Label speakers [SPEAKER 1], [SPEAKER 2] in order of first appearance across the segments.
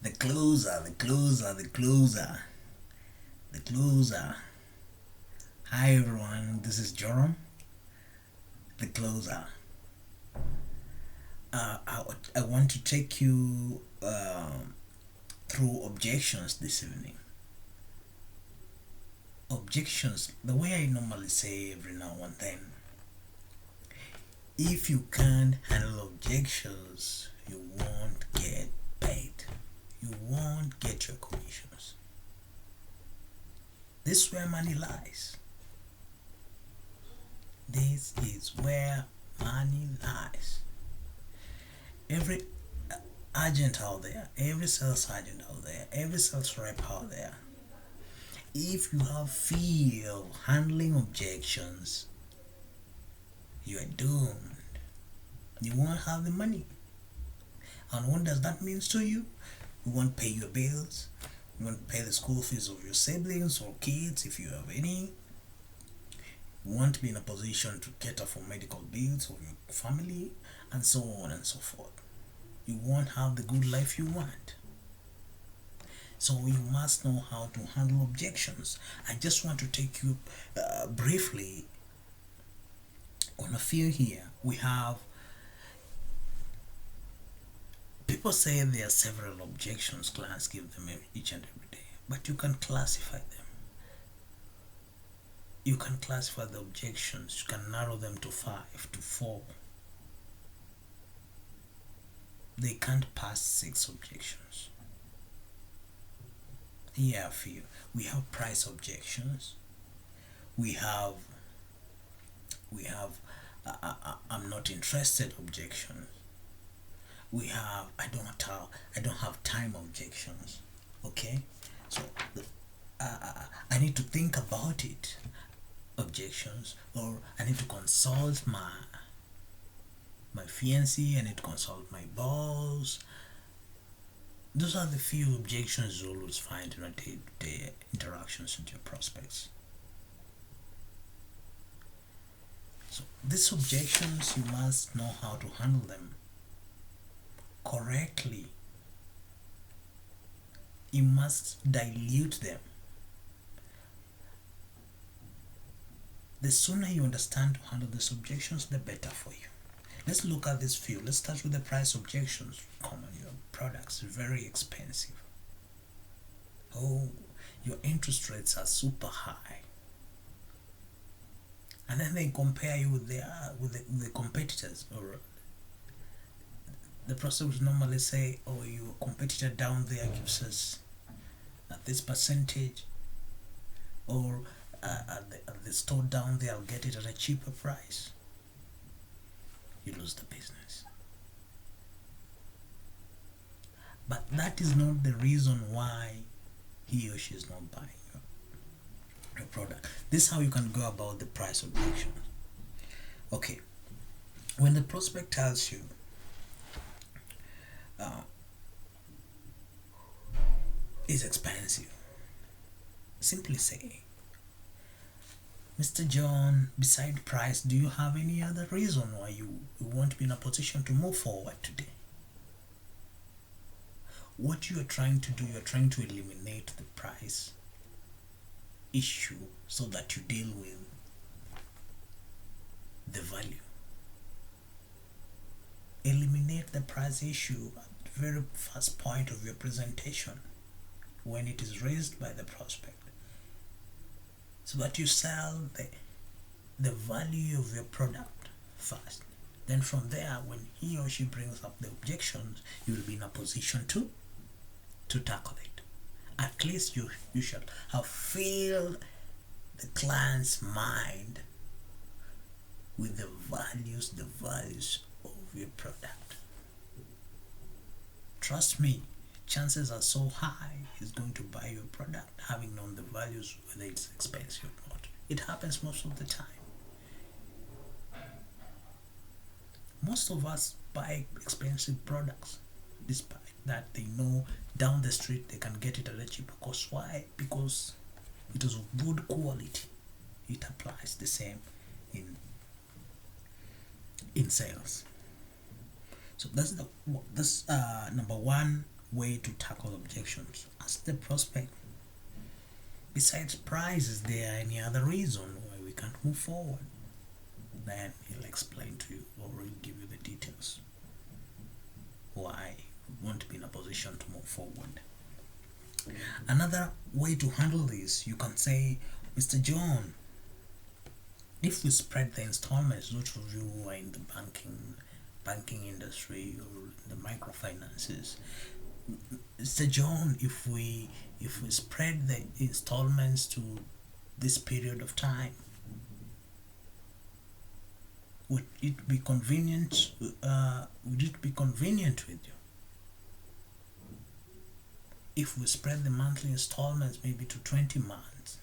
[SPEAKER 1] The closer, the closer, the closer, the closer. Hi everyone, this is Joram, the closer. I want to take you through objections this evening. Objections, the way I normally say every now and then, if you can't handle objections, you won't get paid. You won't get your commissions. This is where money lies. This is where money lies. Every agent out there, every sales agent out there, every sales rep out there, if you have fear of handling objections, you are doomed. You won't have the money. And what does that mean to you? You won't pay your bills. You won't pay the school fees of your siblings or kids if you have any. You won't be in a position to cater for medical bills of your family, and so on and so forth. You won't have the good life you want. So you must know how to handle objections. I just want to take you briefly on a few here. We have people say there are several objections clients give them each and every day, but you can classify them. You can classify the objections. You can narrow them to 5 to 4. They can't pass 6 objections. Here are a few. We have price objections. We have I'm not interested objections. We have I don't have time objections. Okay, so I need to think about it objections, or I need to consult my fiancé, I need to consult my boss. Those are the few objections you always find in a day-to-day interactions with your prospects. So these objections, you must know how to handle them correctly. You must dilute them. The sooner you understand to handle these objections, the better for you. Let's look at this few. Let's start with the price objections. Common, your products are very expensive. Oh, your interest rates are super high. And then they compare you with the competitors, or the prospect would normally say, oh, your competitor down there gives us at this percentage, or at the store down there I'll get it at a cheaper price. You lose the business. But that is not the reason why he or she is not buying your product. This is how you can go about the price objection. Okay, when the prospect tells you it's expensive, simply say, Mr. John, beside price, do you have any other reason why you won't be in a position to move forward today? What you are trying to do, you're trying to eliminate the price issue so that you deal with the value. Eliminate the price issue at the very first point of your presentation when it is raised by the prospect, so that you sell the value of your product first. Then from there, when he or she brings up the objections, you will be in a position to tackle it. At least you shall have filled the client's mind with the values of your product. Trust me, chances are so high he's going to buy your product having known the values, whether it's expensive or not. It happens most of the time. Most of us buy expensive products despite that they know down the street they can get it at a cheaper cost. Why? Because it is of good quality. It applies the same in sales. So that's number one way to tackle objections. Ask the prospect, besides price, is there any other reason why we can't move forward? Then he'll explain to you, or he'll give you the details why we won't be in a position to move forward. Another way to handle this, you can say, Mr. John, if we spread the installments, those of you who are in the banking industry or the microfinances, Mr. John, if we spread the installments to this period of time, would it be convenient? Would it be convenient with you if we spread the monthly installments maybe to 20 months?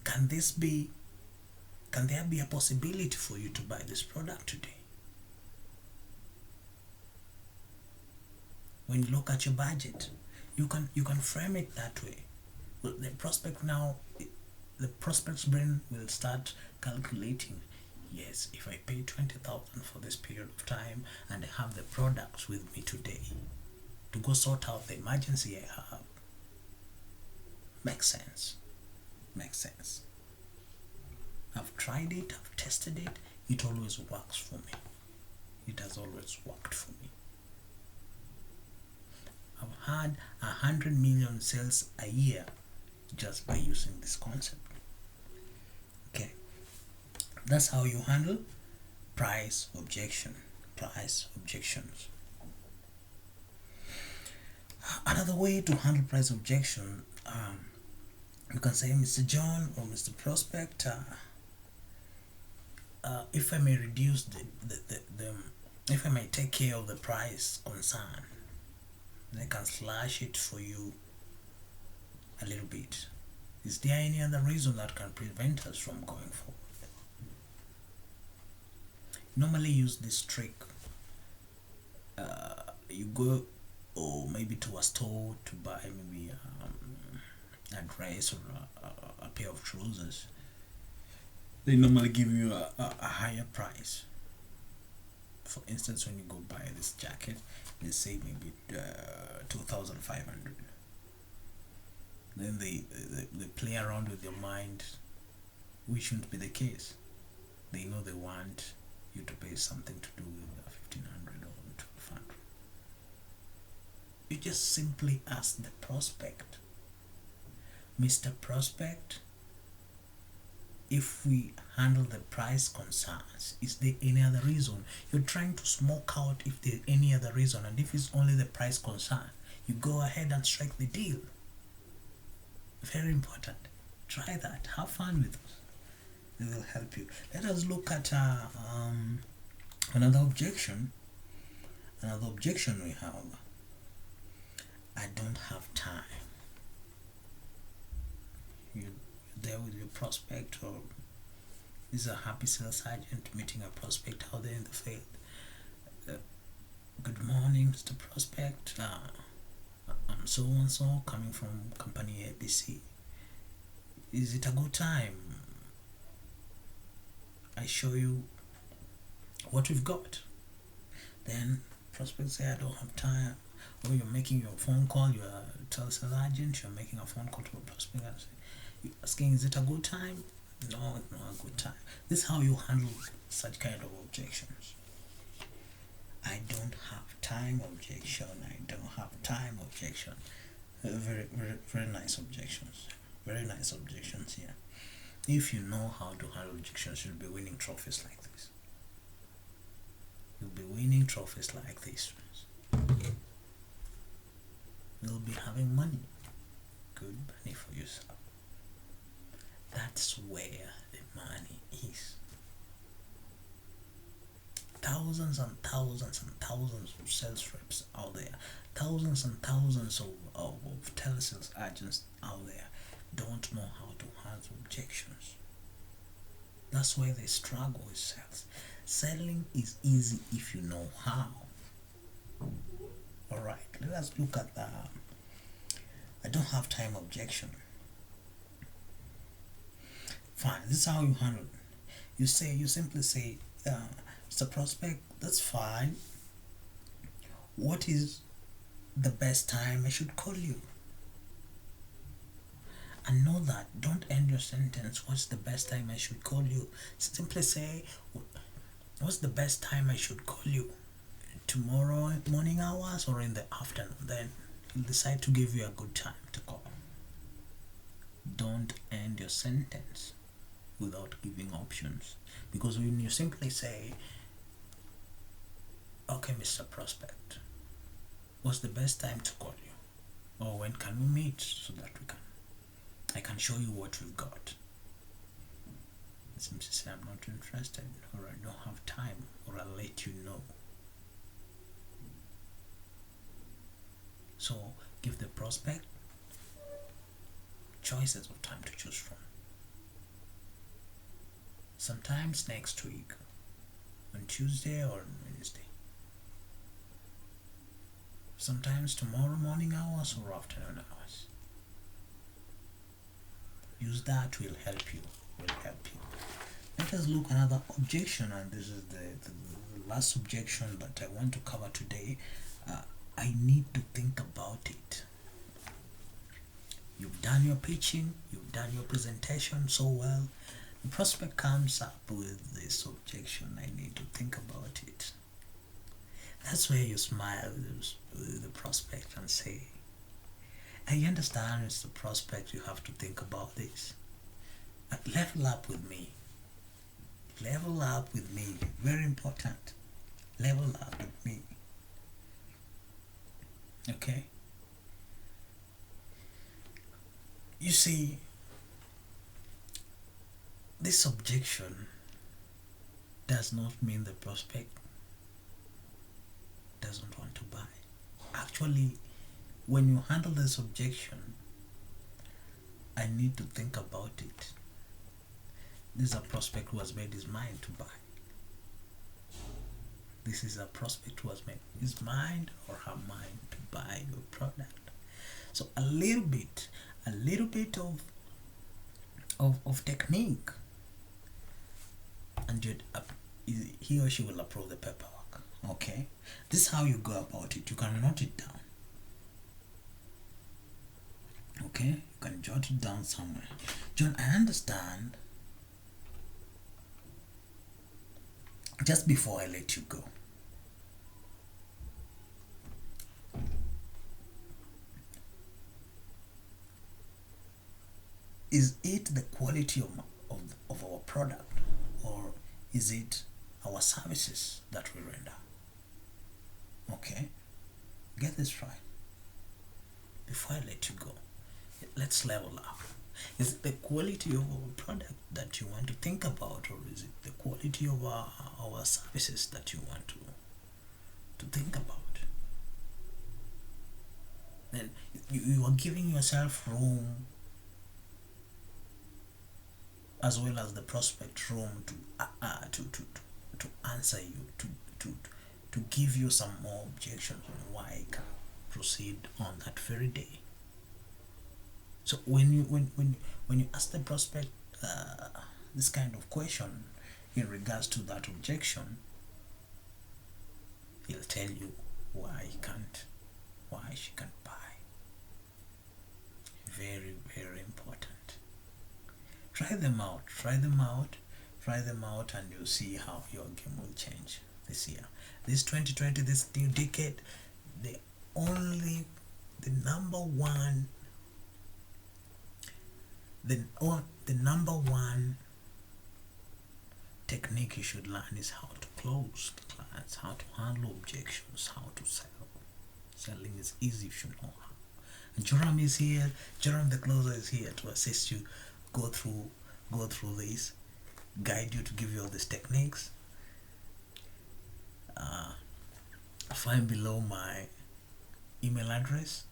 [SPEAKER 1] Can there be a possibility for you to buy this product today? When you look at your budget, you can frame it that way. Well, the prospect's brain will start calculating. Yes, if I pay 20,000 for this period of time and I have the products with me today to go sort out the emergency I have, makes sense. I've tried it, I've tested it, it always works for me. It has always worked for me. I've had 100 million sales a year just by using this concept. Okay, that's how you handle price objections. Another way to handle price objection, you can say, Mr. John or Mr. Prospect, if I may reduce if I may take care of the price concern, I can slash it for you a little bit. Is there any other reason that can prevent us from going forward? Normally use this trick. You go or maybe to a store to buy maybe a dress or a pair of trousers. They normally give you a higher price. For instance, when you go buy this jacket, they say maybe 2,500. Then they play around with your mind, which shouldn't be the case. They know they want you to pay something to do with 1,500 or 1,200. You just simply ask the prospect, Mr. Prospect, if we handle the price concerns, is there any other reason? You're trying to smoke out if there's any other reason, and if it's only the price concern, you go ahead and strike the deal. Very important. Try that. Have fun with it. It will help you. Let us look at another objection. Another objection we have. I don't have time. You're there with your prospect, or is a happy sales agent meeting a prospect out there in the field. Good morning, Mr. Prospect. I'm so and so coming from company ABC. Is it a good time I show you what we've got? Then prospect say, I don't have time. Or you're making your phone call, you're a telesales agent, you're making a phone call to a prospect and you're asking, is it a good time? No, it's not a good time. This is how you handle such kind of objections. I don't have time objection. I don't have time objection. Very, very, very nice objections. Very nice objections here. If you know how to handle objections, you'll be winning trophies like this. You'll be winning trophies like this. You'll be having money. Good money for yourself. That's where the money is. Thousands and thousands and thousands of sales reps out there, thousands and thousands of telesales agents out there don't know how to handle objections. That's why they struggle with sales. Selling is easy if you know how. Alright, let us look at the I don't have time objection. Fine, this is how you handle it. You simply say, Mr. Prospect, that's fine. What is the best time I should call you? And know that. Don't end your sentence. What's the best time I should call you? Simply say, what's the best time I should call you? Tomorrow morning hours or in the afternoon? Then he'll decide to give you a good time to call. Don't end your sentence without giving options. Because when you simply say, okay, Mr. Prospect, what's the best time to call you? Or when can we meet so that I can show you what we've got. It seems to say I'm not interested, or I don't have time, or I'll let you know. So give the prospect choices of time to choose from. Sometimes next week, on Tuesday or Wednesday. Sometimes tomorrow morning hours or afternoon hours. Use that, will help you. Let us look another objection, and this is the last objection that I want to cover today. I need to think about it. You've done your pitching, you've done your presentation so well. The prospect comes up with this objection. I need to think about it. That's where you smile with the prospect and say, I understand, Mr. Prospect, you have to think about this. Level up with me. Level up with me. Very important. Level up with me. Okay? You see, this objection does not mean the prospect doesn't want to buy. Actually, when you handle this objection, I need to think about it. This is a prospect who has made his mind to buy. This is a prospect who has made his mind or her mind to buy your product. So a little bit of technique, and he or she will approve the paperwork. Okay, this is how you go about it. You can note it down. Okay, you can jot it down somewhere. John, I understand. Just before I let you go, is it the quality of our product, or is it our services that we render? Okay, get this right. Before I let you go, let's level up. Is it the quality of our product that you want to think about, or is it the quality of our services that you want to think about? Then you are giving yourself room, as well as the prospect room to answer you, to give you some more objections on why I can proceed on that very day. So when you ask the prospect this kind of question in regards to that objection, he'll tell you why she can't buy. Very, very important. Try them out, and you'll see how your game will change this year. This 2020, this new decade, the number one technique you should learn is how to close the clients, how to handle objections, how to sell. Selling is easy if you know how. And Joram is here. Joram the closer is here to assist you. Go through this, guide you, to give you all these techniques. Find below my email address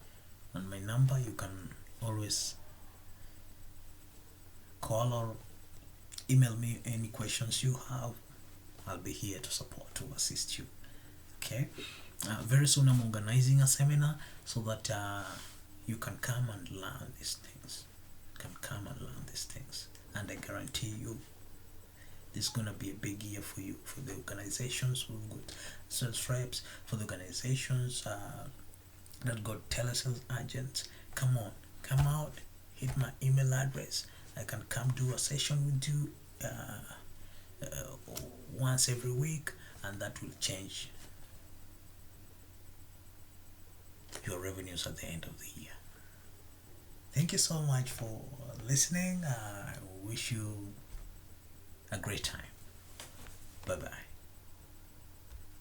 [SPEAKER 1] and my number. You can always call or email me any questions you have. I'll be here to support, to assist you. Okay. Very soon I'm organizing a seminar so that you can come and learn these things. And I guarantee This is gonna be a big year for you, for the organizations who've got sales reps, for the organizations that got telesales agents. Come on, come out, hit my email address. I can come do a session with you once every week, and that will change your revenues at the end of the year. Thank you so much for listening. I wish you a great time. Bye bye.